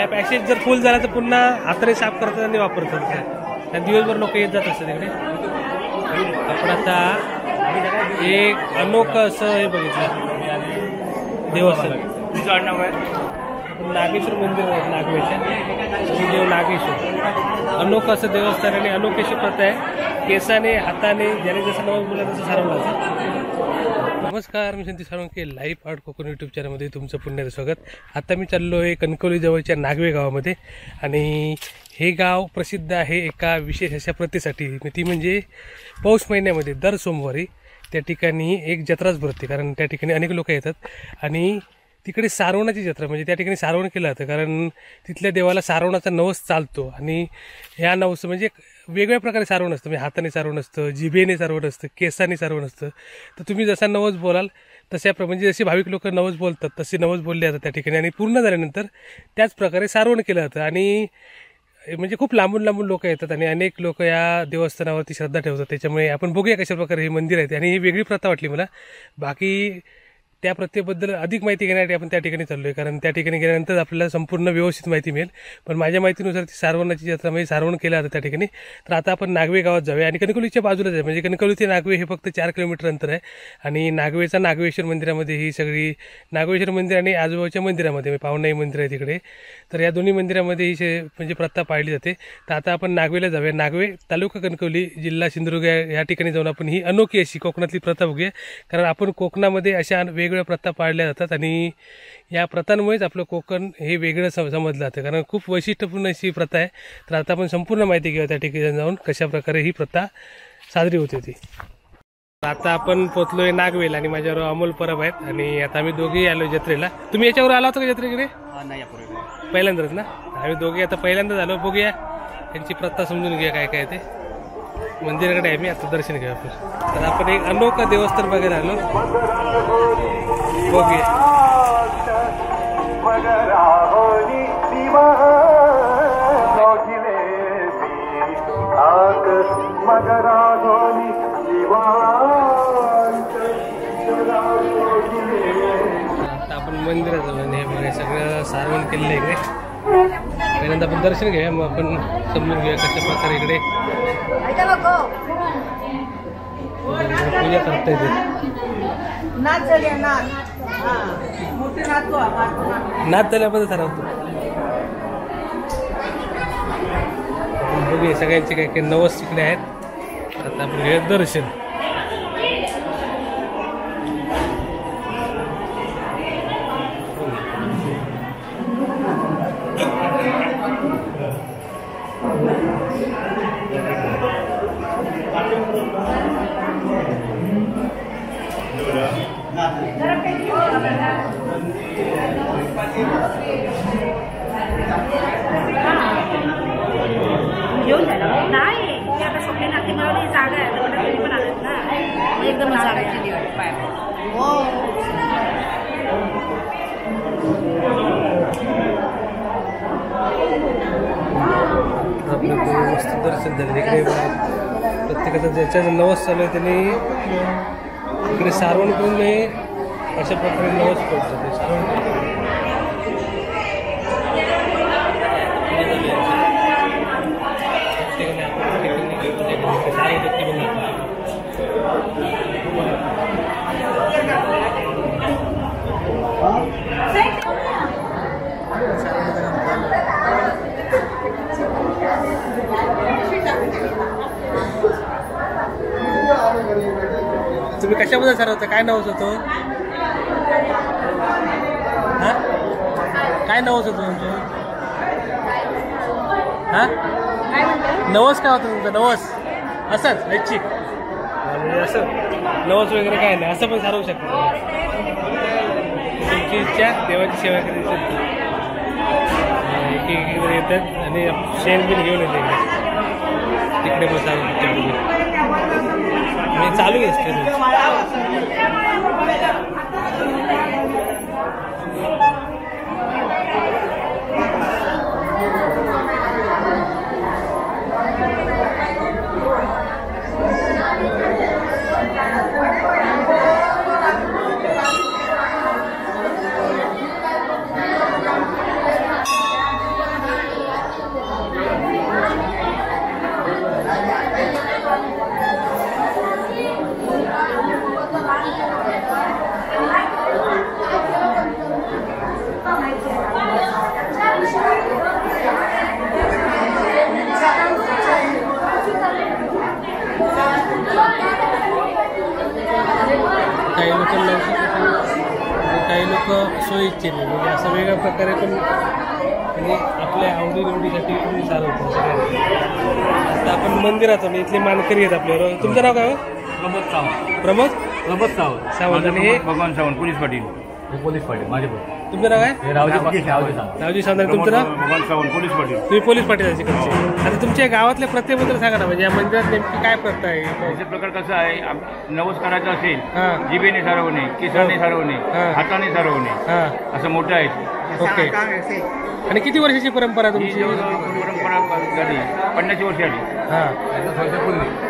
Passage जर फुल झाला तर पुन्हा हाताने साफ करतात आणि वापरतात. आणि दिवसभर लोक येत जात असतात तिकडे. आपण आता एक अनोखं असं हे बघितलं देवस्थान. नागेश्वर मंदिर आहे नागवेच्या देव नागेश्वर. अनोखं असं देवस्थान आणि अनोखी अशी प्रथा आहे. केसाने हाताने ज्याने जसं नवस बोलला तसं सारवलं जातं. नमस्कार, मी Santi Salunke live art Konkan YouTube चॅनलमध्ये तुमचं पुन्हा स्वागत. आता मी चाललो आहे कणकवली जवळच्या नागवे गावामध्ये. आणि हे गाव प्रसिद्ध आहे एका विशेष अशा प्रथेसाठी. ती म्हणजे पौष महिन्यामध्ये दर सोमवारी त्या ठिकाणी एक जत्राच भरते. कारण त्या ठिकाणी अनेक लोक येतात आणि तिकडे सारवणाची जत्रा म्हणजे त्या ठिकाणी सारवण केलं जातं. कारण तिथल्या देवाला सारवणाचा नवस चालतो. आणि ह्या नवस म्हणजे वेगवेगळ्या प्रकारे सारवण असतं. म्हणजे हाताने सारवण असतं, जिभेने सारवण असतं, केसाने सारवण असतं. तर तुम्ही जसा नवस बोलाल तशा म्हणजे जसे भाविक लोक नवस बोलतात तसे नवस बोलले जातात त्या ठिकाणी. आणि पूर्ण झाल्यानंतर त्याच प्रकारे सारवण केलं जातं. आणि म्हणजे खूप लांबून लांबून लोक येतात आणि अनेक लोक या देवस्थानावरती श्रद्धा ठेवतात. त्याच्यामुळे आपण बघूया कशा प्रकारे हे मंदिर आहे. आणि ही वेगळी प्रथा वाटली मला. बाकी त्या प्रथेबद्दल अधिक माहिती घेण्यासाठी आपण त्या ठिकाणी चाललो आहे. कारण त्या ठिकाणी गेल्यानंतर आपल्याला संपूर्ण व्यवस्थित माहिती मिळेल. पण माझ्या माहितीनुसार ती सारवणाची जत्रा म्हणजे सारवण केलं जातं त्या ठिकाणी. तर आता आपण नागवे गावात जाऊया. आणि कणकवलीच्या बाजूलाच आहे. म्हणजे कणकवली ते नागवे हे फक्त 4 किलोमीटर अंतर आहे. आणि नागवेचा नागवेश्वर मंदिरामध्ये ही सगळी नागवेश्वर मंदिर आणि आजूबाजूच्या मंदिरामध्ये पावनाई मंदिर आहे तिकडे. तर या दोन्ही मंदिरामध्ये ही म्हणजे प्रथा पाळली जाते. तर आता आपण नागवेला जाऊया. नागवे तालुका कणकवली जिल्हा सिंधुदुर्ग या ठिकाणी जाऊन आपण ही अनोखी अशी कोकणातली प्रथा बघूया. कारण आपण कोकणामध्ये अशा वेगवेगळ्या प्रथा पाळल्या जातात आणि या प्रथांमुळेच आपलं कोकण हे वेगळं समजलं जातं. कारण खूप वैशिष्ट्यपूर्ण अशी प्रथा आहे. तर आता आपण संपूर्ण माहिती घेऊया त्या ठिकाणी जाऊन कशा प्रकारे ही प्रथा साजरी होते ती. आता आपण पोचलोय नागवेल आणि माझ्यावर अमोल परब आहेत. आणि आता आम्ही दोघेही आलो जत्रेला. तुम्ही याच्यावर आला होता का जत्रेकडे? पहिल्यांदाच ना. आम्ही दोघे आता पहिल्यांदाच आलो. बघूया त्यांची प्रथा समजून घेऊया काय काय ते. मंदिराकडे आहे मी आता, दर्शन घेऊया आपण. तर आपण एक अनोखं देवस्थान बघायला आलो. बघूया. आता आपण मंदिरात जाऊ आणि हे बघा सगळं सारवण केलेलं आहे इकडे. पहिल्यांदा आपण दर्शन घेऊया, मग आपण समजून घेऊया कशा प्रकारे इकडे पूजा करता येते. नाच झाल्याबद्दल ठरवतो. बघूया सगळ्यांचे काही काही नवस तिकडे आहेत. आता आपण घेऊया दर्शन. घेऊन नाही आता सगळे नाते मिळवली जागा आहे. तुम्ही पण आलेत ना, एकदम जागायची हो. आपलं मस्त दर्शन झालं. इकडे प्रत्येकाचा ज्याच्या नवस चालू आहे त्यांनी इकडे सारवण करून नये अशा प्रकारे नवस करतात. सारवण तुम्ही कशाबद्दल ठरवता? काय नवस होतो? हां, काय नवस होतो तुमचं? हां, नवस काय होतं तुमचं? नवस असंच ऐच्छिक म्हणजे असं नवस वगैरे काय नाही, असं पण ठरवू शकतो. तुमची इच्छा देवाची सेवा करायची. एक येतात आणि शेण बिन घेऊन येते तिकडे बसा. मी चालू असते. ॲक्च्युली म्हणजे असं वेगळ्या प्रकारे पण म्हणजे आपल्या आवडीनिवडीसाठी तुम्ही चालवतो. आता आपण मंदिरात आलो, इथले मानकरी आहेत आपल्याबरोबर. तुमचं नाव काय? प्रमोद सावंत. प्रमोद सावंत. आणि हे भगवान सावंत पोलीस पाटील. पोलीस पाटील माझे तुमचं नाव काय? रावजी सावंत. आणि तुमचं नाव? भगवान सावंत पोलीस पाटील. तुम्ही पोलीस पाटील तिकडचे. आता तुमच्या गावातल्या प्रथेबद्दल सांगा ना, म्हणजे या मंदिरात नेमकी काय प्रथा आहे? याचा प्रकार कसा आहे, नवस करायचा असेल हां जिभेने सारवणे, केसाने सारवणे, हां. हाताने सारवणे, हां असं मोठं आहे. ओके. आणि किती वर्षाची परंपरा ही तुमची? परंपरा झाली 50 वर्ष आली. हां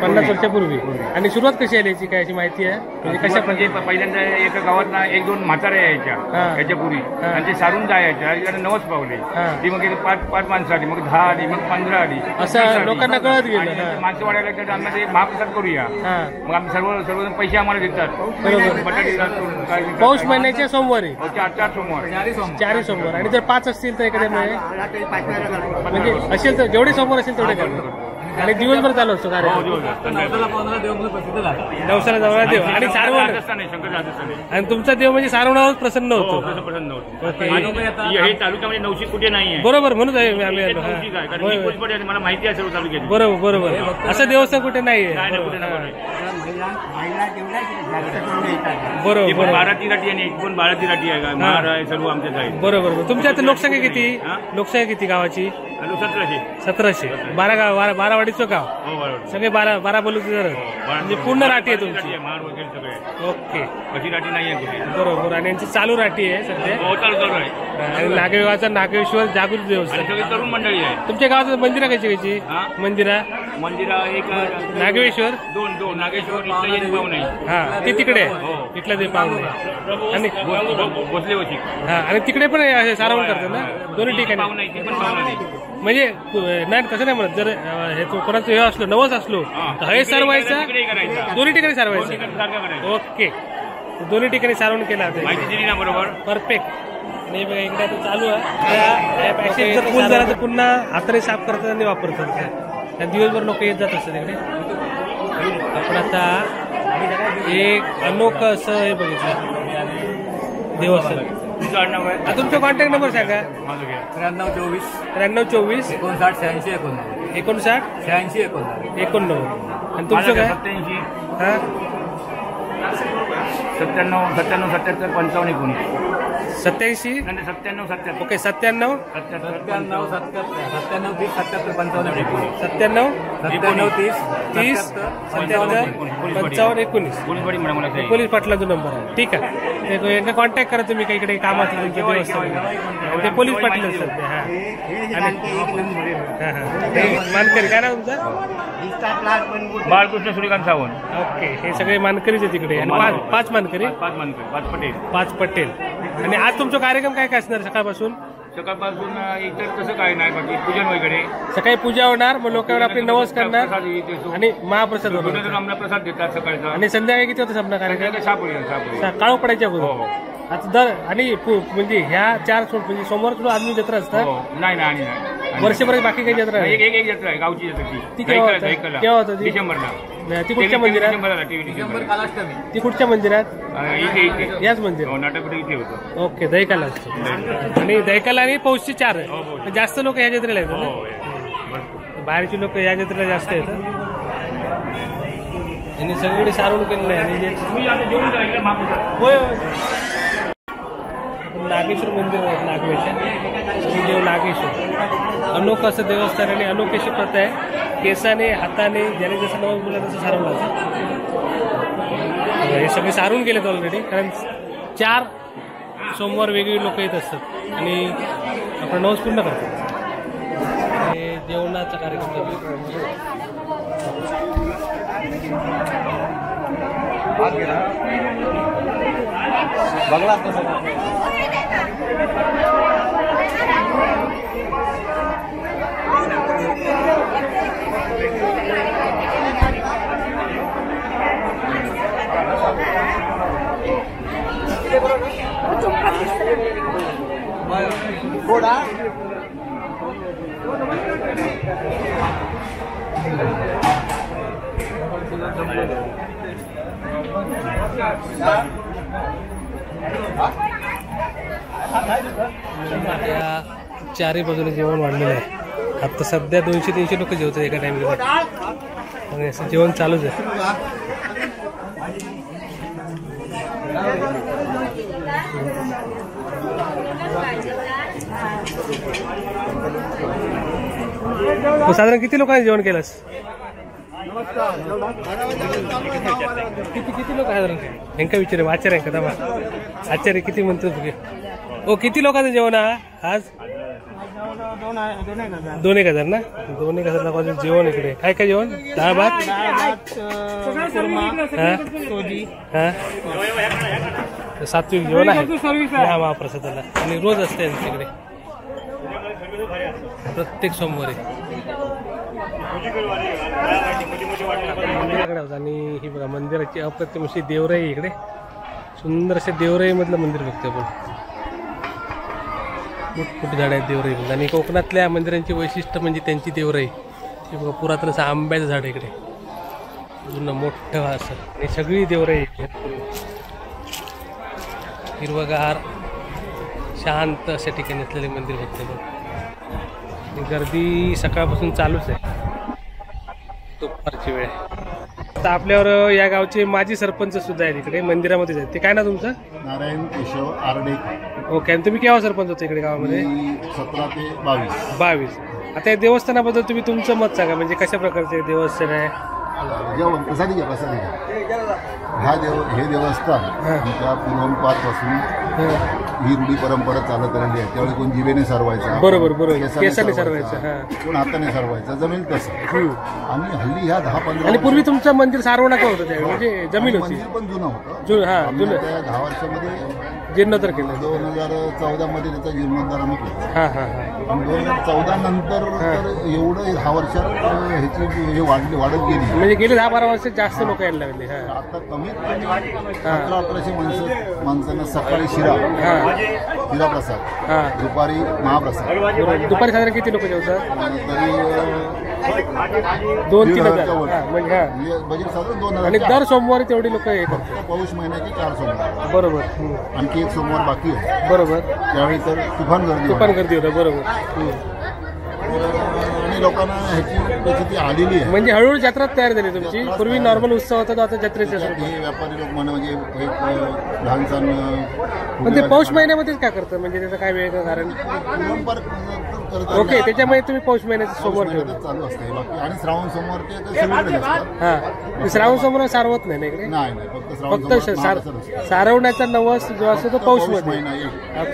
50 वर्षापूर्वी. आणि सुरुवात कशी आली याची काय अशी माहिती आहे? म्हणजे कशा म्हणजे पहिल्यांदा एका गावात ना 1-2 म्हाताऱ्या यायच्या हां. याच्यापूर्वी हां. आणि ते सारून जायच्या. इकडे नवस पावले हां. ती मग 5 माणसं आली, मग 10 आली, मग 15 आली, असं 20 आली. लोकांना कळत गेलं. आणि हां. माणसं वाढायला लागतात, आम्हाला ते महाप्रसाद करूया. हां मग आम्ही सर्वजण पैसे आम्हाला देतात. बरोबर. बटाटे देतात, काय देतात. पौष महिन्याच्या सोमवारी हो, 4 सोमवार. 4 सोमवार. आणि जर 5 असतील तर एखाद्या म्हणजे असेल तर जेवढे सोमवार असेल तेवढे करतो. आणि दिवसभर चालू असतो हो, कार्यक्रम. नवसाला जाऊन देव आणि सारवण. राजस्थान आहे, शंकर राजस्थान आहे. आणि तुमचा देव म्हणजे सारवणावर प्रसन्न हो, होतो. तसं प्रसन्न होतं. ओके. आणि हे तालुक्यामध्ये 900 कुठे नाही आहे. बरोबर, म्हणून आम्ही आलो. नवशिक आहे, कारण होय, ही होय. पोलीस पाटील आहे, मला माहिती आहे सर्व तालुक्याची. बरोबर. असं देवस्थान कुठे नाहीये. नाही, नाही, कुठे नाही, कुठे नाही. बरोबर हे पण बरोबर 12 राटी आहे, एक पण 12 राटी आहे का, महार आहे, सर्व आमच्याच आहे. बरोबर. तुमच्या आता लोकसंख्या किती? हां? लोकसंख्या किती गावाची? 1700. 1700. 12 गाव, 12 वाडीचं गाव. हो, बरोबर. सगळे 12 बोलूचे जर म्हणजे पूर्ण राठी आहे तुमची. महार वगैरे सगळे आहे. ओके. कशी राटी नाही आहे कुठे. बरोबर. आणि यांची चालू राठी आहे सध्या. हो, चालू आहे. आणि नागेगावचा नागेश्वर जागृत आणि देवस्थान. सगळी तरुण मंडळी आहे. तुमच्या गावाचं मंदिरा कशी हां? मंदिरा? मंदिरा एक नागेश्वर. दोन नागेश्वर इथलं येत पाहू नाही. हा ते तिकडे आहे. हो. इथलं ते पाहुणे. आणि बसले होती. हा आणि तिकडे पण आहे, सारवण करतात ना दोन्ही पाहू ठिकाणी. नाही, ती पण पाहू नाही. म्हणजे नाही तसं नाही म्हणत. जर हे कोणाचं हे असलो नवस असलो तर हे सारवायचं तिकडे करायचं. दोन्ही ठिकाणी सारवायचं. सारखं करायचं. ओके. दोन्ही ठिकाणी सारवण केलं माहिती आता. दिली ना बरोबर. परफेक्ट. आणि बघा इकडे आता चालू आहे. जर फुल झाला तर पुन्हा हाताने साफ करतात आणि वापरतात. आणि दिवसभर लोक येत जात असतात तिकडे. आपण आता एक अनोखं असं हे बघितलं देवस्थान. तुमचं आडनाव आहे? आता तुमचा कॉन्टॅक्ट नंबर सांगा. माझं घ्या. 9324 59 59 89. आणि तुमचं काय? 87 हा 97 77 77 55 19. 87. नाही 97 77 ओके 97 77 30 77 55 19. पोलीस पाटील म्हणा मला काही. पोलीस पाटलाचा नंबर आहे. ठीक आहे. ते यांना कॉन्टॅक्ट करा तुम्ही काही इकडे काम असलं तुमच्या देवस्थान. ते पोलीस पाटील असतात ते. हा मानकरी. काय नाव तुमचं? बाळकृष्ण सूर्यकांत सावंत. ओके. हे सगळे मानकरीच आहे तिकडे. आणि पाच मानकरी, 5 मानकर, 5 पटेल. 5 पटेल. आणि आज तुमचा कार्यक्रम काय काय असणार सकाळपासून? सकाळपासून इतर तसं काय नाही, बाकी पूजन वगैरे. सकाळी पूजा होणार, मग लोकांवर आपले नवस करणार आणि महाप्रसाद होणार. गुरुजन आम्हाला प्रसाद देतात सकाळचा. आणि संध्याकाळी किती होतं संपणार कार्यक्रम? सापडे काळो पडायच्या हो अगोदर. हो आता दर आणि म्हणजे ह्या 4 म्हणजे सोमवार तुला आदमी जत्रा असतात. हो. नाही नाही नाही. वर्षभर बाकी काही जत्रा नाही. एक जत्रा आहे, गावची जत्रा ती केव्हा होतं? केव्हा होतं ती? डिसेंबरला. ती कुठच्या मंदिरात? डिसेंबरला. ती कुठच्या मंदिरात? इथे याच मंदिर. हो, नाटकपट इथे होतं. ओके. दैकाला असतो. आणि दैकाला आणि पौषची 4 आहे. जास्त लोक ह्या जत्रेला येतात हो ना. बाहेरची लोक या जत्रेला जास्त येतात. आणि सगळीकडे सारवण केलेलं आहे. आणि तुम्ही आता जेवून जा, इकडे महाप्रसाद. होय नागेश्वर मंदिर आहे. नागेश्वर देव नागेश्वर अनोखं असं देवस्थान. आणि अनोखी अशी प्रथा आहे. केसाने हाताने ज्याने जसं नवस बोलला तसं सारवलं जातं. हे सगळे सारून गेलेत ऑलरेडी. कारण 4 सोमवार वेगवेगळी लोक येत असतात आणि आपण नवस पूर्ण करतो. हे जेवणाचा कार्यक्रम या चारही बाजूला जेवण वाढलेलं आहे. आता सध्या 200-300 लोक जेवतात एका टाइमला आणि असं जेवण चालूच आहे. साधारण किती लोकांनी जेवण केलंस? किती लोक आहे? यांका विचार आचार्य यांका थांबा. आचार्य किती म्हणतो तुझे? ओ किती लोकांचं जेवण आज? 2,000 ना? 2,000 लोकांचं जेवण इकडे. काय काय जेवण? डाळ भात, सात्विक जेवण आहे या महाप्रसादाला आणि रोज असते यांच्याकडे प्रत्येक सोमवारी. मंदिराकडे होतं आणि ही बघा मंदिराची अप्रतिम अशी देवराई इकडे. सुंदर अशा देवराई मधलं मंदिर बघतो आपण. मोठमोठी झाड आहेत देवराई आणि कोकणातल्या मंदिरांची वैशिष्ट्य म्हणजे त्यांची देवराई. हे बघा पुरातन असं आंब्याचं झाड इकडे जुनं मोठं असं आणि सगळी देवराई हिरवगार शांत अशा ठिकाणी असलेले मंदिर बघतो बघ. गर्दी सकाळपासून चालूच आहे दुपारची वेळ. आता आपल्यावर या गावचे माजी सरपंच सुद्धा आहेत इकडे मंदिरामध्ये आहेत. ते काय ना तुमचं? नारायण केशव आरडे. ओके. आणि तुम्ही केव्हा सरपंच होता इकडे गावामध्ये? 17 ते 22. आता या देवस्थानाबद्दल तुम्ही तुमचं मत सांगा. म्हणजे कशा प्रकारचे देवस्थान आहे? जेवण प्रसादी घ्या. हे देवस्थान आमच्या पूर्वपासून ही रूढी परंपरा चालत आलेली आहे. त्यावेळी कोण जिभेने सरवायचा, बरोबर केसाने सरवायचं, कोण हाताने सरवायचं, जमेल तसं. आणि हल्ली ह्या 10-15 आणि पूर्वी तुमचं मंदिर सारवणा का होतं त्यावेळी? म्हणजे जमीन होती. मंदिर पण जुनं होतं. जुनं त्या 10 वर्षामध्ये जीर्णोद्धार केलं. 2014 मध्ये त्याचा जीर्णोद्धार आम्ही केला. आणि 2014 नंतर तर एवढं 10 वर्षात ह्याची हे वाढत गेली. म्हणजे गेले 10-12 वर्ष जास्त लोक यायला लागले. आता कमीत कमी 1700-1800 माणसांना सकाळी शिरा प्रसाद, दुपारी महाप्रसाद. दुपारी साधारण किती लोक जेवतात? तरी 2-3,000 म्हणजे बजेट साधारण 2,000. आणि दर सोमवारी तेवढी लोक येतात. पाऊस महिन्याचे 4 सोमवार. बरोबर. आणखी एक सोमवार बाकी होता. बरोबर. त्यावेळी तर तुफान गर्दी होतं. बरोबर. आणि लोकांना ह्याची परिस्थिती आलेली आहे. म्हणजे हळूहळू जत्रा तयार झाली तुमची. पूर्वी नॉर्मल उत्सव होता तो आता जत्रेचा. हे व्यापारी लोक म्हणजे लहान सण. पण ते पौष महिन्यामध्येच काय करतं? म्हणजे त्याचं काय वेगळं कारण? ओके. त्याच्यामुळे तुम्ही पौष महिन्याचं सोमवार ठेवता चालू असते. आणि श्रावण सोमवार ते सगळीकडे असतात. श्रावण सोमवार सारवत नाही इकडे? नाही, फक्त सारवण्याचा नवस जो असतो तो पौष मध्ये.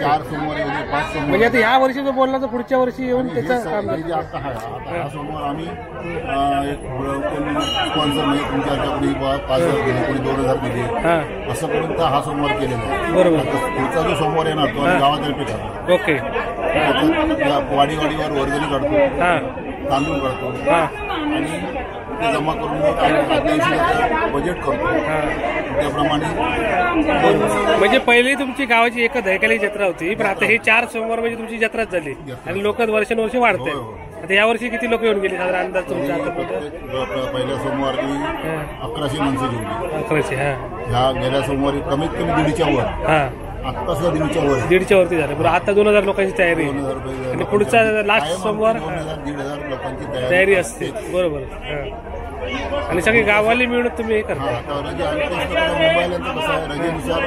4 सोमवार 5 सोमवार. म्हणजे आता ह्या वर्षी जो बोलला तर पुढच्या वर्षी येऊन त्याचं काम. आता हा सोमवार आम्ही एक स्पॉन्सर म्हणजे तुमच्या कोणी 5,000 दिले, कोणी 2,000 दिले, असं करून हा सोमवार केलेला आहे. बरोबर. पुढचा जो सोमवार येणार तो आम्ही गावातर्फे करतो. ओके. वाडीवाडीवर वर्गणी काढतो, तांदूळ काढतो आणि ते जमा करून बजेट करतो. त्याप्रमाणे म्हणजे पहिली तुमची गावाची एकच धैकाली जत्रा होती, पण आता ही 4 सोमवार म्हणजे तुमची जत्राच झाली आणि लोक वर्षानुवर्षे वाढत आहेत. आता या वर्षी किती लोक येऊन गेले साधारण अंदाज तुमचा? पहिल्या सोमवारी 1100 माणसं जेवली. 1100. ह्या गेल्या सोमवारी कमीत कमी 1,500च्या वर. आता सुद्धा 1,500 वरती झालं. बरं. आता 2,000 लोकांची तयारी आणि पुढचा लास्ट सोमवार 1,500 लोकांची तयारी असते. बरोबर. आणि सगळे गाववाले मिळून तुम्ही हे करता. रजेनुसार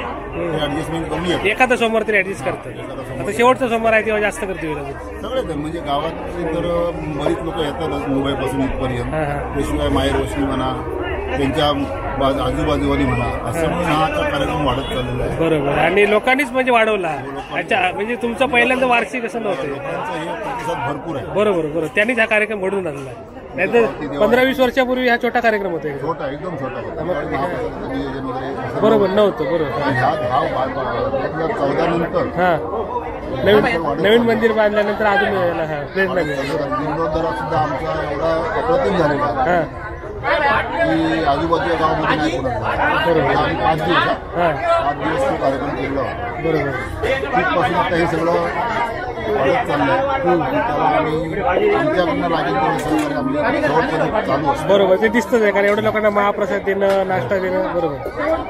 ऍडजस्टमेंट कमी आहे. एखादा सोमवार तरी ऍडजस्ट करतात. आता शेवटचा सोमवार आहे तेव्हा जास्त करते सगळे. म्हणजे गावात तर बरीच लोक येतातच मुंबईपासून इथपर्यंत. त्याशिवाय माहेर वशनी म्हणा, त्यांच्या आजूबाजूवाली म्हणा, असं हा कार्यक्रम वाढत चाललेला आहे. बरोबर. आणि लोकांनीच म्हणजे वाढवला. अच्छा. म्हणजे तुमचं पहिल्यांदा वार्षिक असं नव्हतं. त्यांचा हे प्रतिसाद भरपूर आहे. बरोबर. त्यांनीच हा कार्यक्रम घडवून आणला. नाही तर 15-20 वर्षापूर्वी हा छोटा कार्यक्रम होता. छोटा, एकदम छोटा होता. नियोजन वगैरे बरोबर नव्हतं. बरोबर. ह्या 2014 नंतर नवीन मंदिर बांधल्यानंतर अजून प्रेरणा मिळाली. जीर्णोद्धारात सुद्धा आमचा एवढा अप्रतिम झालेला आहे की आजूबाजूच्या गावामध्ये नाही कोणाचा. आम्ही 5 दिवस तो कार्यक्रम केला. बरोबर. तिथपासून आता हे सगळं वाढत चाललंय. त्याला आम्ही आमच्याकडनं लागेल तेवढं सहकार्य आम्ही शेवटपर्यंत चालू असतो. बरोबर, ते दिसतंच आहे कारण एवढ्या लोकांना महाप्रसाद देणं, नाश्ता देणं. बरोबर,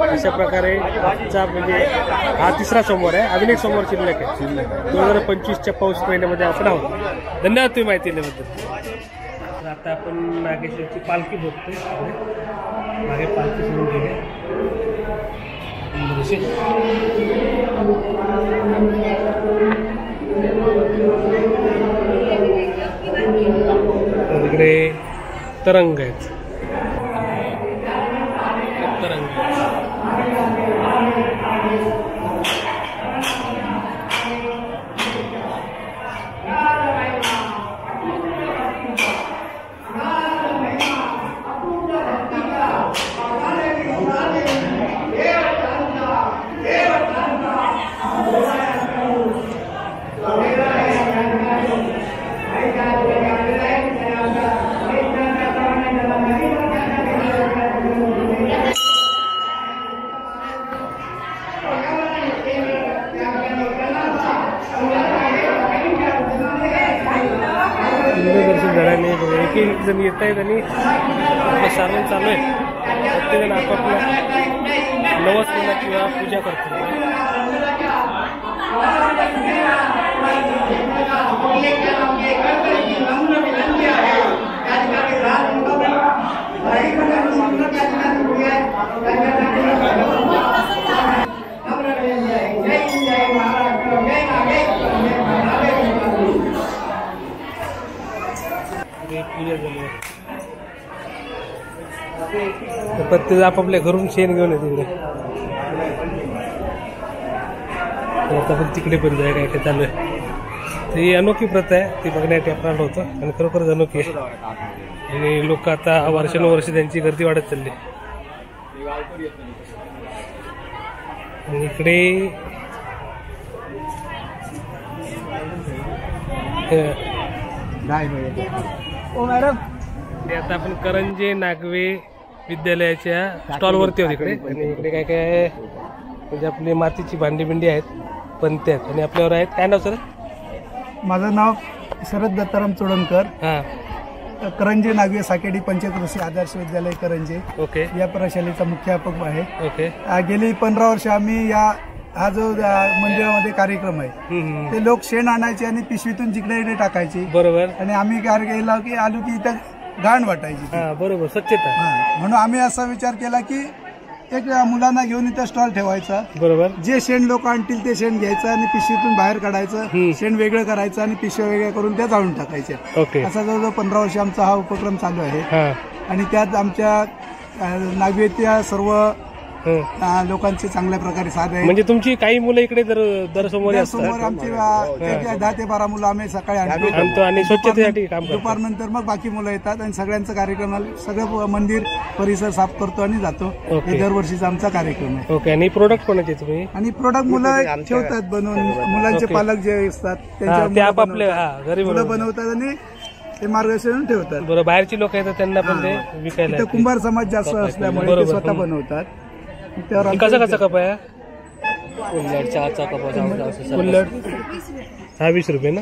अशा प्रकारे आजचा म्हणजे हा 3रा सोमवार आहे. अजून एक सोमवार शिल्लक आहे. 2025च्या पाऊस महिन्यामध्ये आपण आहोत. धन्यवाद तुम्ही माहिती दिल्याबद्दल. आता आपण नागेश्वरची पालखी बघतोय. मागे पालखी सुरू केली. इकडे तरंग आहेत. तरंग दर्शन झाल्याने एक एक जण येत आहेत आणि सारण चालू आहे. प्रत्येकजण आपापल्या नवस केला किंवा पूजा करतो. पूजा झाली. प्रत्येक आपापल्या घरून शेण घेऊन येते तिकडे. आता पण तिकडे पण जाय काय काय चालू आहे. ही अनोखी प्रथा आहे, ती बघण्यासाठी आपण आलो होतो आणि खरोखरच अनोखी आहे. आणि लोक आता वर्षानुवर्ष त्यांची गर्दी वाढत चालली. आणि इकडे आता आपण करंजे नागवे विद्यालयाच्या स्टॉलवरती आहोत इकडे. आणि इकडे काय काय म्हणजे आपली मातीची भांडी बिंडी आहेत, पंते आहेत. आणि आपल्यावर आहेत. काय नाव सर? माझं नाव शरद दत्ताराम चोडणकर. हां, करंजे नागवे साकेडी पंचायत कृषी आदर्श विद्यालय करंजे ओके. या प्रशालेचा मुख्याध्यापक आहे. ओके. गेली 15 वर्ष आम्ही हा जो मंदिरामध्ये कार्यक्रम आहे ते लोक शेण आणायचे आणि पिशवीतून जिकडे इकडे टाकायचे. बरोबर. आणि आम्ही काय केलं की आलो की इथं घाण वाटायची. हां, बरोबर, स्वच्छता. म्हणून आम्ही असा विचार केला की एक मुलांना घेऊन इथं स्टॉल ठेवायचा. बरोबर. जे शेण लोक आणतील ते शेण घ्यायचं आणि पिशवीतून बाहेर काढायचं, शेण वेगळं करायचं आणि पिशव्या वेगळ्या करून त्या जाळून टाकायच्या. ओके. असा जवळजवळ 15 वर्ष आमचा हा उपक्रम चालू आहे. हां, आणि त्यात आमच्या नागवेच्या सर्व लोकांचे चांगल्या प्रकारे साथ आहे. म्हणजे तुमची काही मुलं इकडे दर सोमवारी समोर आमची 10 ते 12 मुलं आम्ही सकाळी आणतो आणि स्वच्छतेसाठी काम करतो. दुपारनंतर मग बाकी मुलं येतात आणि सगळ्यांचा कार्यक्रम सगळं मंदिर परिसर साफ करतो आणि जातो. हे दरवर्षीचा आमचा कार्यक्रम आहे. ओके. आणि प्रोडक्ट कोणाचे तुम्ही? आणि प्रोडक्ट मुलं ठेवतात बनवून. मुलांचे पालक जे असतात ते आपापले घरी मुलं बनवतात आणि ते मार्गदर्शन ठेवतात. बरोबर. बाहेरची लोक येतात त्यांना पण ते विकायला. कुंभार समाज जास्त असल्यामुळे ते स्वतः बनवतात. कसा कसा कप आहे? कुल्लड हा 20 रुपये ना.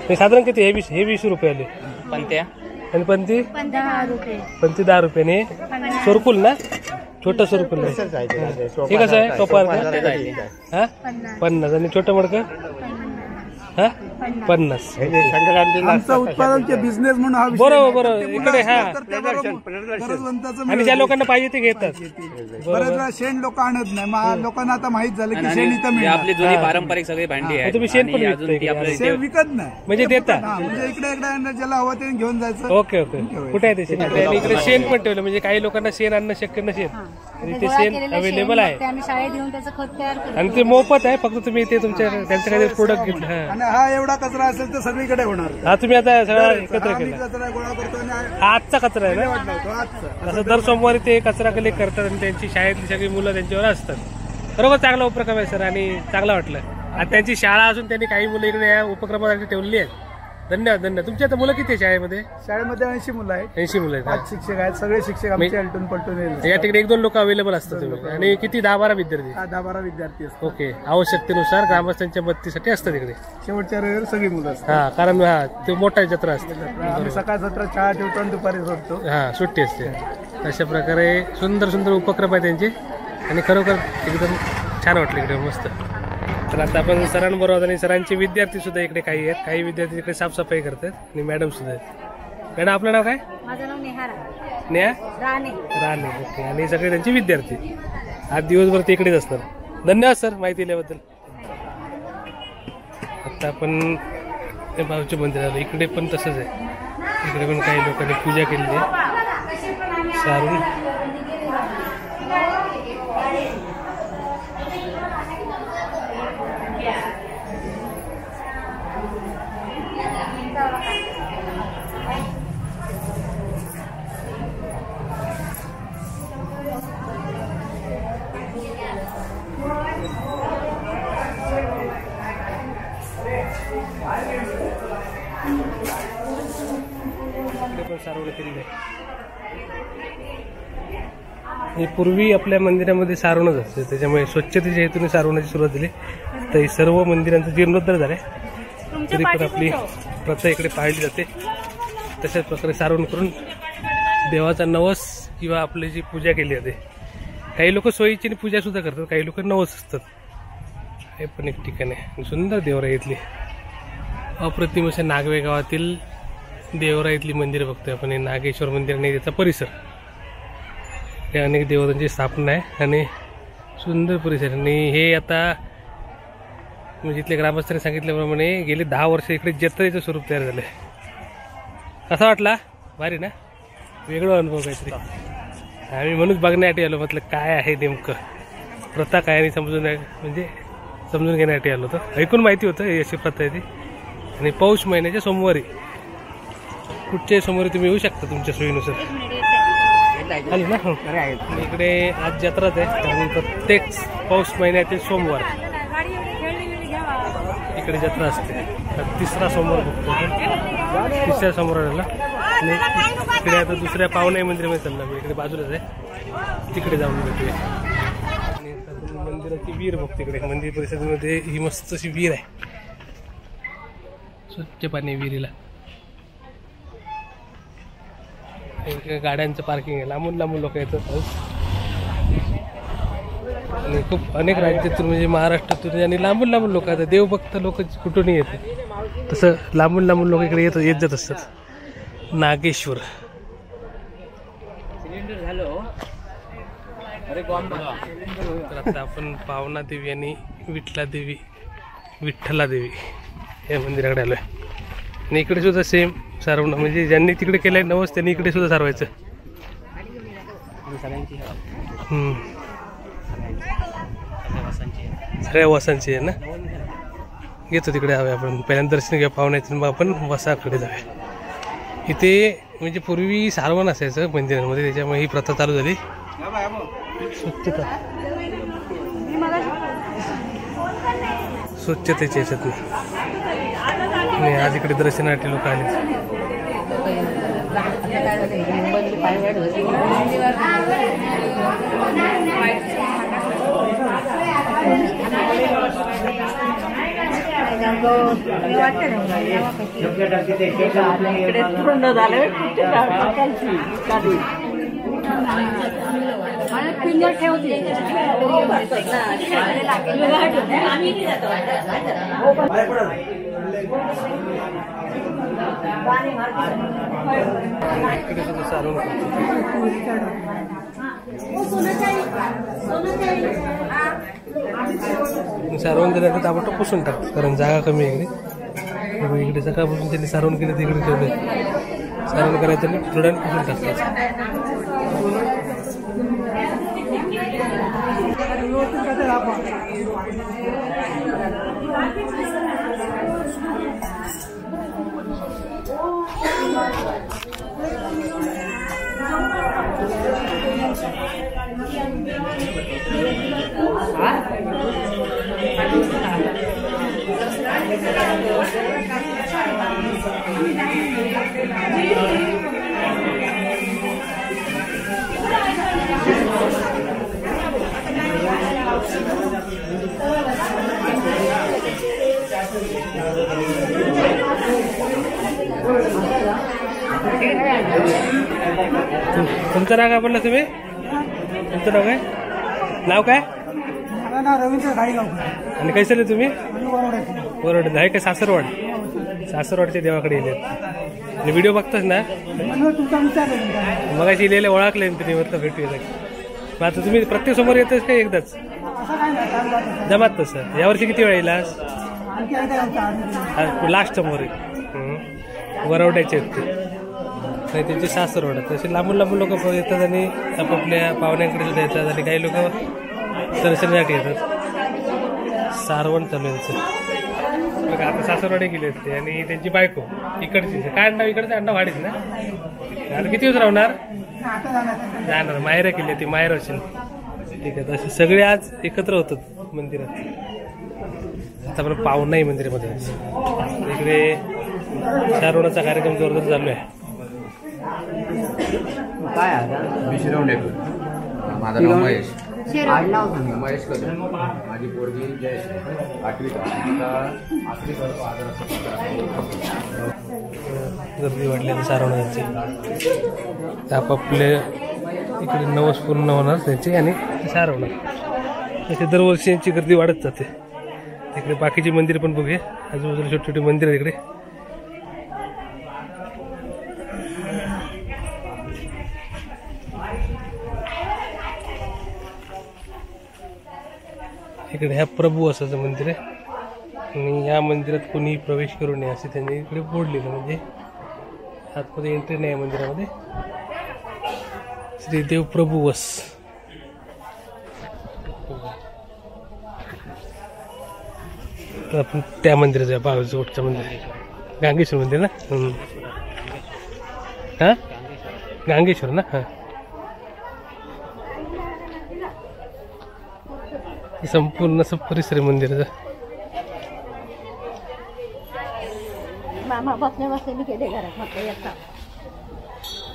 साधारण किती? हे 20 रुपये आले. पंत्या आणि पंती 10 रुपये. सुरकुल ना, छोटं सुरकुल आहे. हे कसं आहे? टोपार हा 50 आणि छोटं मडकं 50. आमचा उत्पादनचे बिझनेस म्हणून हा बरोबर बरोबर. इकडे आणि ज्या लोकांना पाहिजे ते घेतात. बरेच वेळा शेण लोक आणत नाही. मग लोकांना आता माहित झालं की शेण इथं मिळतं. आपली जुनी पारंपरिक सगळी भांडी आहे. तुम्ही शेण पण विकताय? शेण विकत नाही, म्हणजे देता. म्हणजे इकडे ज्याला हवं ते घेऊन जायचं. Okay okay. कुठे आहे ते शेण? आणि इकडे शेण पण ठेवलं म्हणजे काही लोकांना शेण आणणं शक्य नसेल आणि ते शेण अवेलेबल आहे. आणि ते मोफत आहे, फक्त तुम्ही ते तुमच्या त्यांचं काही प्रोडक्ट घेतलं. आणि हा एवढा कचरा असेल तर सगळीकडे होणार. हा तुम्ही आता सगळा एकत्र केला. कचरा गोळा करतो आणि हा आजचा कचरा आहे ना. असं दर सोमवारी ते कचरा कलेक्ट करतात आणि त्यांची शाळेतली सगळी मुलं त्यांच्यावर असतात. बरोबर. चांगला उपक्रम आहे सर आणि चांगला वाटलं. आता त्यांची शाळा असून त्यांनी काही मुलं इकडे या उपक्रमासाठी ठेवलेली आहेत. धन्यवाद धन्यवाद. तुमची आता मुलं किती आहे शाळेमध्ये? शाळेमध्ये 80 मुलं आहेत. 80 मुलं आहेत. 5 शिक्षक आहेत. सगळे शिक्षक आमचे अल्टून पलटून येतात. या तिकडे 1-2 लोक अवेलेबल असतात तुम्ही. आणि किती 10-12 विद्यार्थी? 10-12 विद्यार्थी असतात. ओके. आवश्यकतेनुसार ग्रामस्थांच्या मदतीसाठी असतात तिकडे. शेवटच्या रविवारी सगळी मुलं असतात. हा कारण ते मोठा जत्रा असते. आम्ही सकाळ सत्र शाळा ठेवतो आणि दुपारी सोडतो. हा सुट्टी असते. अशा प्रकारे सुंदर सुंदर उपक्रम आहे त्यांचे आणि खरोखर एकदम छान वाटलं इकडे मस्त. तर आता आपण सरांबरोबर आणि सरांचे विद्यार्थी सुद्धा इकडे काही आहेत. काही विद्यार्थी इकडे साफसफाई करतात आणि मॅडम सुद्धा आहेत. मॅडम आपलं नाव काय? माझं नाव नेहा नेहा राणे. राणे. ओके. आणि सगळे त्यांचे विद्यार्थी आज दिवसभर ते इकडेच असणार. धन्यवाद सर माहिती दिल्याबद्दल. आता आपण भाऊच्या मंदिराला इकडे पण तसंच आहे. इकडे पण काही लोकांनी पूजा केलेली आहे सारून. सारवण केलेलं आहे. हे पूर्वी आपल्या मंदिरामध्ये सारवणच असते त्याच्यामुळे स्वच्छतेच्या हेतूने सारवण्याची सुरुवात झाली. तर हे सर्व मंदिरांचं जीर्णोद्धार झालंय तरी पण आपली प्रथा इकडे पाळली जाते. तशाच प्रकारे सारवण करून देवाचा नवस किंवा आपली जी पूजा केली जाते. काही लोक सोयीची पूजा सुद्धा करतात. काही लोक नवस असतात. हे पण एक ठिकाण आहे. सुंदर देवराई इथली अप्रतिम अशा नागवे गावातील देवराईतली मंदिर बघतोय आपण. हे नागेश्वर मंदिर आणि त्याचा परिसर. हे अनेक देवतांची स्थापना आहे आणि सुंदर परिसर. आणि हे आता म्हणजे इथल्या ग्रामस्थांनी सांगितल्याप्रमाणे गेले 10 वर्ष इकडे जत्रेचं स्वरूप तयार झालं आहे. असा वाटला भारी ना, वेगळा अनुभव काहीतरी. आम्ही म्हणूनच बघण्यासाठी आलो. म्हटलं काय आहे नेमकं प्रथा काय आणि समजून घेण्यासाठी आलो होतं. ऐकून माहिती होतं ही अशी प्रथा आहे ती. आणि पौष महिन्याच्या सोमवारी कुठच्याही सोमवारी तुम्ही येऊ शकता तुमच्या सोयीनुसार. आली ना. इकडे आज जत्राच आहे आणि प्रत्येक पौष महिन्यातील सोमवार इकडे जत्रा असते. 3रा सोमवार बघतो आपण. 3ऱ्या सोमवाराला आणि इकडे आता दुसऱ्या पावनाई मंदिरामध्ये चालला मी. इकडे बाजूलाच आहे. तिकडे जाऊन भेटूया. आणि मंदिराची विहीर बघतो इकडे. मंदिर परिसरामध्ये ही मस्त अशी विहीर आहे. स्वच्छ पाणी विहिरीला. गाड्यांचं पार्किंग आहे. लांबून लांबून लोक येतात. आणि खूप अनेक राज्यातून म्हणजे महाराष्ट्रातून आणि लांबून लांबून लोक येतात. देवभक्त लोक कुठूनही येतात. तसं लांबून लांबून लोक इकडे येत जात असतात. नागेश्वर. तर आता आपण पावना देवी आणि विठ्ठला देवी या मंदिराकडे आलोय. आणि इकडे सुद्धा सेम सारवणं म्हणजे ज्यांनी तिकडे केलंय नवस त्यांनी इकडे सुद्धा सारवायचं. सगळ्या वसांची आहे ना. घेतो तिकडे हवे आपण. पहिल्यांदा दर्शन घेऊ पाहुण्याचं मग आपण वसाकडे जाऊया. इथे म्हणजे पूर्वी सारवण असायचं मंदिरांमध्ये त्याच्यामुळे ही प्रथा चालू झाली. स्वच्छतेच्या याच्यातून. आणि आज इकडे दर्शनासाठी लोक आले. इकडे सुद्धा सारवण झाल्यानंतर ताबडतोब पुसून टाकतो कारण जागा कमी आहे इकडे. इकडे सकाळपासून त्यांनी सारवण केलं तिकडे ठेवले. सारवण करायचं आणि थोड्या पुसून टाकतात. तुमचं नाव काय बोललं तुम्ही? तुमचं नाव काय? नाव काय? रवींद्र गाईगावकर. आणि कैसे तुम्ही? बरोबर. बरोबर आहे का? सासरवाड. सासरवाडच्या देवाकडे येले आणि व्हिडिओ बघताच ना. तुमचा विचार आहे मग अशी लिहिले ओळखले तुम्ही वरतं भेटूया. मग आता तुम्ही प्रत्येक समोर येतच का एकदाच जमात तसं? यावर्षी किती वेळा येईल? लास्ट समोर वरवड्याचे आहेत ते नाही, त्यांचे सासरवाड. तसे लांबून लांबून लोक येतात आणि आपापल्या पाहुण्यांकडे सुद्धा येतात आणि काही लोक दर्शनासाठी येतात. सारवण चालू यांचं बघा. आता सासरवाडे गेले असते आणि त्यांची बायको इकडची. काय नाव इकडचं? अण्णा वाढीच ना. आता किती दिवस राहणार? जाणार. माहेरा केली ती माहेर असेल. ठीक आहे. तसे सगळे आज एकत्र होतात मंदिरात. आता आपण पाहुणाही मंदिरामध्ये इकडे सारवणाचा कार्यक्रम जोरदार चालू आहे. काय मी शिरवडेकर. माझं नाव महेश. महेश कदम. माझी पोरगी जय 8वीत गर्दी वाढली सारवणाची. आपापले इकडे नवस पूर्ण होणार त्यांची आणि सारवणार. असे दरवर्षी यांची गर्दी वाढत जाते. तिकडे बाकीची मंदिर पण बघूया. आजूबाजूला छोटी छोटी मंदिर आहे इकडे. इकडे ह्या प्रभू असाचं मंदिर आहे आणि या मंदिरात कोणी प्रवेश करू नये असे त्यांनी इकडे बोर्ड लिहिलं. म्हणजे आतमध्ये एंट्री नाही आहे मंदिरामध्ये. श्रीदेव प्रभू वस. तर आपण त्या मंदिरात आहे. बाजूचं मंदिर गांगेश्वर मंदिर ना. हां गांगेश्वर ना. हां संपूर्ण असं परिसर मंदिराचा.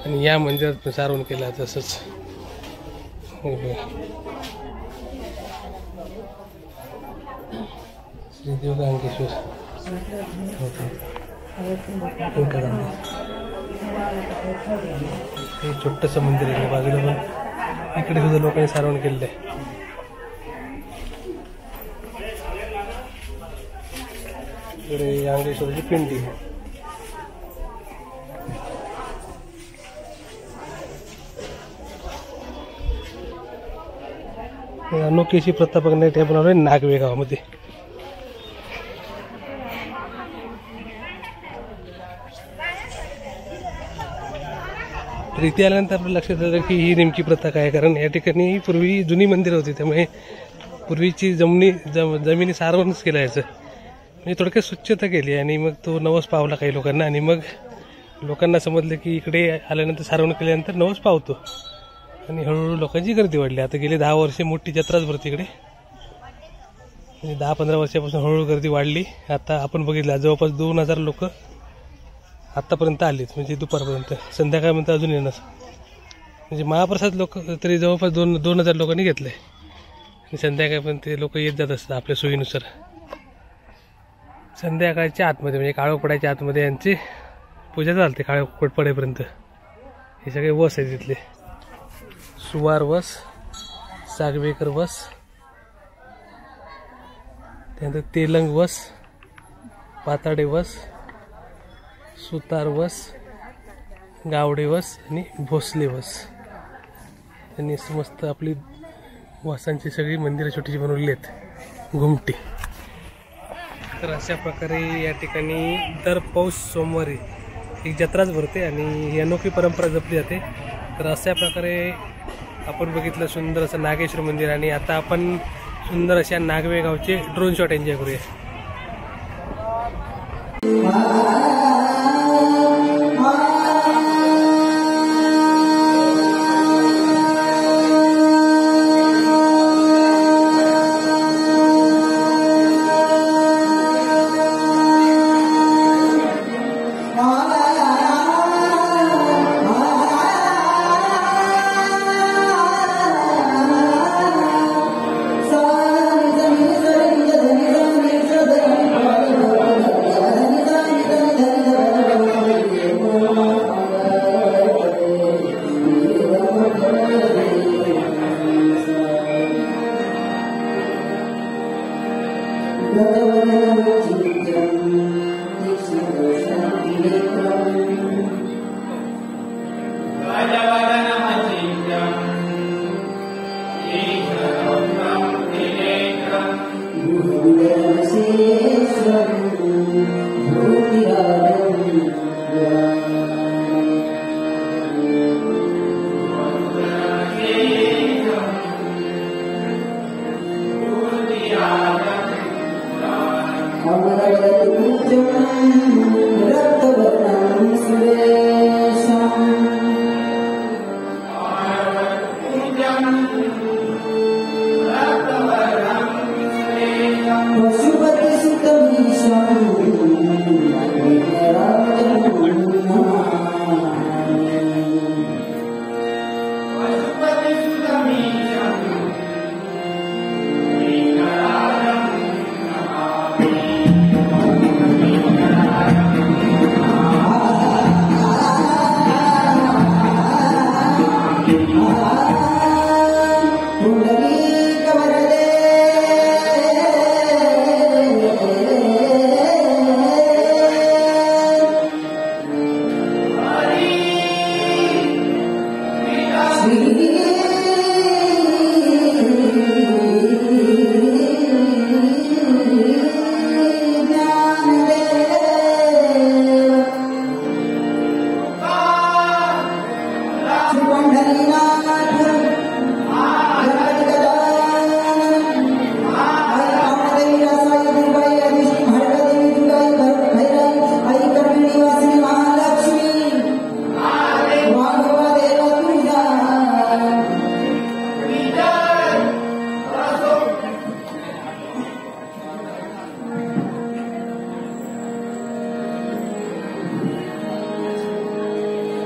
आणि या मंदिरात सारवण केलं तसंच. श्रीदेव गांगेश्वर. हे छोटंसं मंदिर आहे बाजूला पण. इकडे सुद्धा लोकांनी सारवण केलेलं आहे. इकडे गांगेश्वराची पिंडी. अनोखीशी प्रथा बघण्यासाठी आपण आलोय नागवे गावामध्ये. तर इथे आल्यानंतर आपल्या लक्षात आलं की ही नेमकी प्रथा काय. कारण या ठिकाणी पूर्वी जुनी मंदिरं होती त्यामुळे पूर्वीची जमिनी सारवणच केलं याचं. म्हणजे थोडक्यात स्वच्छता केली आणि मग तो नवस पावला काही लोकांना. आणि मग लोकांना समजलं की इकडे आल्यानंतर सारवण केल्यानंतर नवस पावतो. आणि हळूहळू लोकांची गर्दी वाढली. आता गेले 10 वर्षे मोठी जत्राच भरते इकडे. म्हणजे 10-15 वर्षापासून हळूहळू गर्दी वाढली. आता आपण बघितलं जवळपास 2000 लोक आत्तापर्यंत आलीत. म्हणजे दुपारपर्यंत. संध्याकाळपर्यंत अजून येणार. म्हणजे महाप्रसाद लोक तरी जवळपास 2000 लोकांनी घेतले. आणि संध्याकाळपर्यंत ते लोक येत जात असतात आपल्या सोयीनुसार. संध्याकाळच्या आतमध्ये म्हणजे काळोख आतमध्ये यांची पूजा चालते काळोख पडेपर्यंत. हे सगळे वस आहेत तिथले. सुवार वस, सागवेकर वस, त्यानंतर तेलंग वस, पाताडे वस, सुतार वस, गावडे वस आणि भोसले वस. त्यांनी मस्त आपली वसांची सगळी मंदिरं छोटीशी बनवलेली आहेत. घुमटी. तर अशा प्रकारे या ठिकाणी दर पौष सोमवारी एक जत्राच भरते आणि ही अनोखी परंपरा जपली जाते. तर अशा प्रकारे आपण बघितलं सुंदर असं नागेश्वर मंदिर. आणि आता आपण सुंदर अशा नागवे गावचे ड्रोन शॉट एन्जॉय करूया. Ah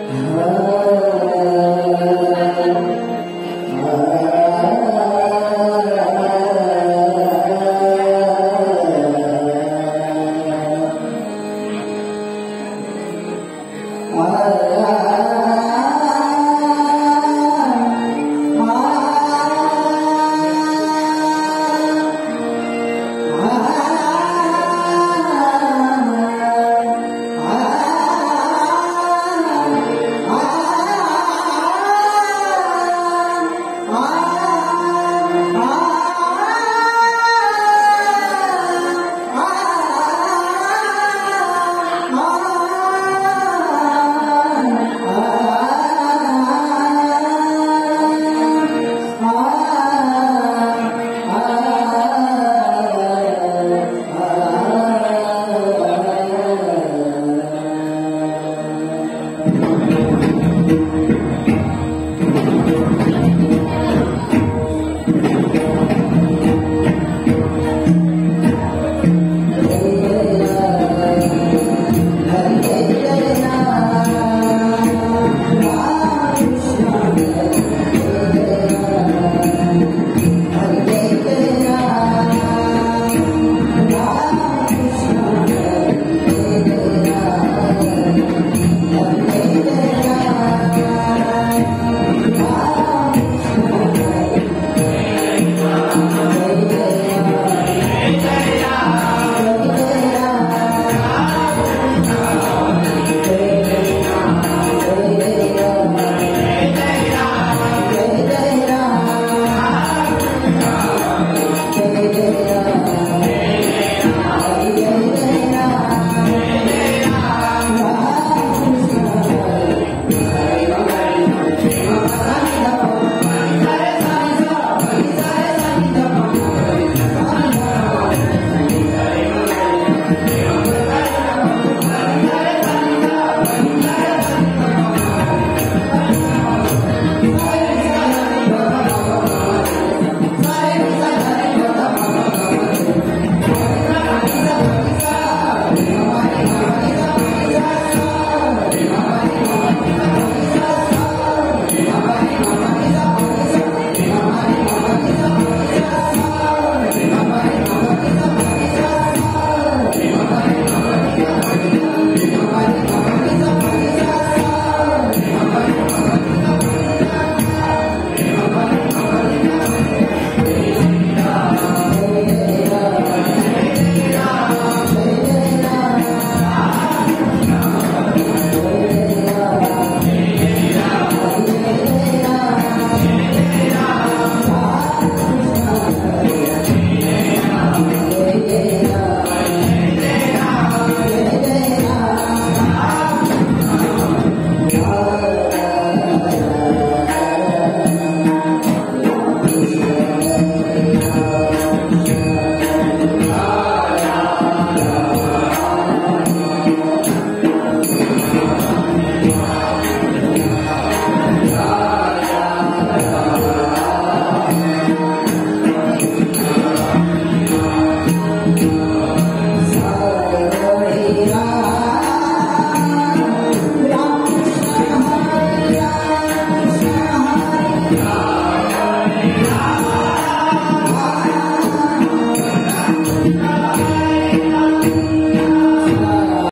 Hare